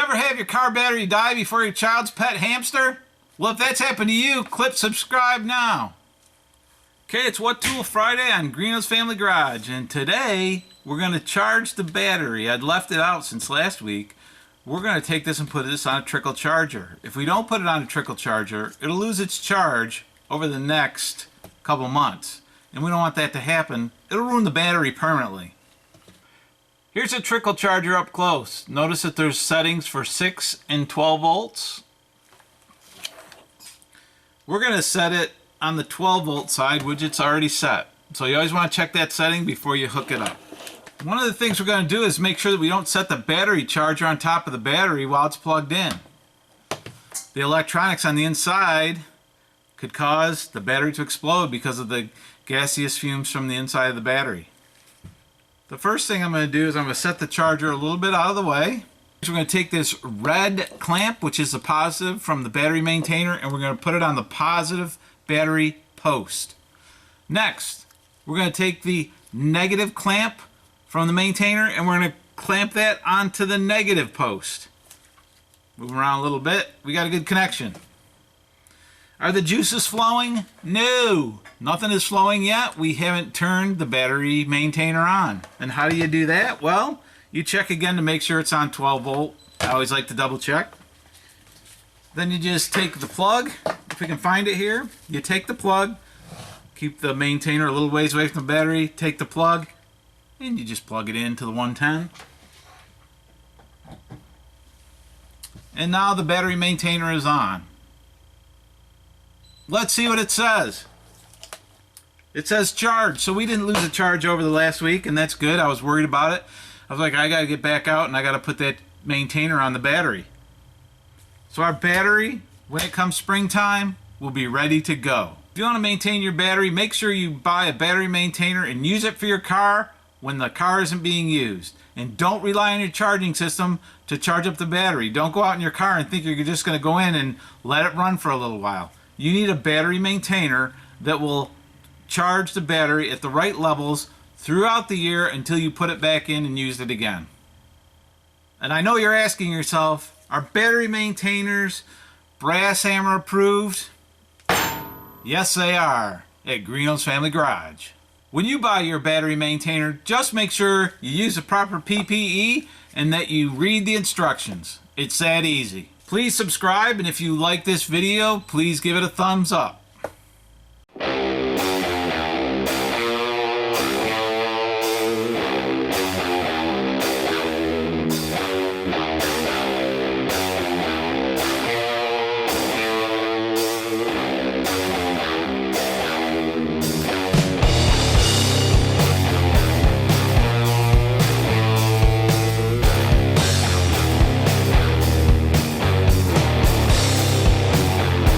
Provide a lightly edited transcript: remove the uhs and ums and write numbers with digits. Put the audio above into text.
ever have your car battery die before your child's pet hamster? Well, if that's happened to you, click subscribe now. Okay, it's What Tool Friday on Greeno's Family Garage, and today we're going to charge the battery. I'd left it out since last week. We're going to take this and put this on a trickle charger. If we don't put it on a trickle charger, it'll lose its charge over the next couple months, and we don't want that to happen. It'll ruin the battery permanently. Here's a trickle charger up close. Notice that there's settings for 6 and 12 volts. We're going to set it on the 12 volt side, which it's already set. So you always want to check that setting before you hook it up. One of the things we're going to do is make sure that we don't set the battery charger on top of the battery while it's plugged in. The electronics on the inside could cause the battery to explode because of the gaseous fumes from the inside of the battery. The first thing I'm going to do is I'm going to set the charger a little bit out of the way. So we're going to take this red clamp, which is the positive from the battery maintainer, and we're going to put it on the positive battery post. Next, we're going to take the negative clamp from the maintainer and we're going to clamp that onto the negative post. Move around a little bit. We got a good connection. Are the juices flowing? No, nothing is flowing yet. We haven't turned the battery maintainer on. And how do you do that? Well, you check again to make sure it's on 12 volt. I always like to double check. Then you just take the plug, if we can find it here. You take the plug, keep the maintainer a little ways away from the battery, take the plug, and you just plug it into the 110. And now the battery maintainer is on. Let's see what it says. It says charge, so we didn't lose a charge over the last week, and that's good. I was worried about it. I was like, I gotta get back out and I gotta put that maintainer on the battery. So our battery, when it comes springtime, will be ready to go. If you want to maintain your battery, make sure you buy a battery maintainer and use it for your car when the car isn't being used. And don't rely on your charging system to charge up the battery. Don't go out in your car and think you're just going to go in and let it run for a little while. You need a battery maintainer that will charge the battery at the right levels throughout the year until you put it back in and use it again. And I know you're asking yourself, are battery maintainers brass hammer approved? Yes, they are at Greeno's Family Garage. When you buy your battery maintainer, just make sure you use the proper PPE and that you read the instructions. It's that easy. Please subscribe, and if you like this video, please give it a thumbs up.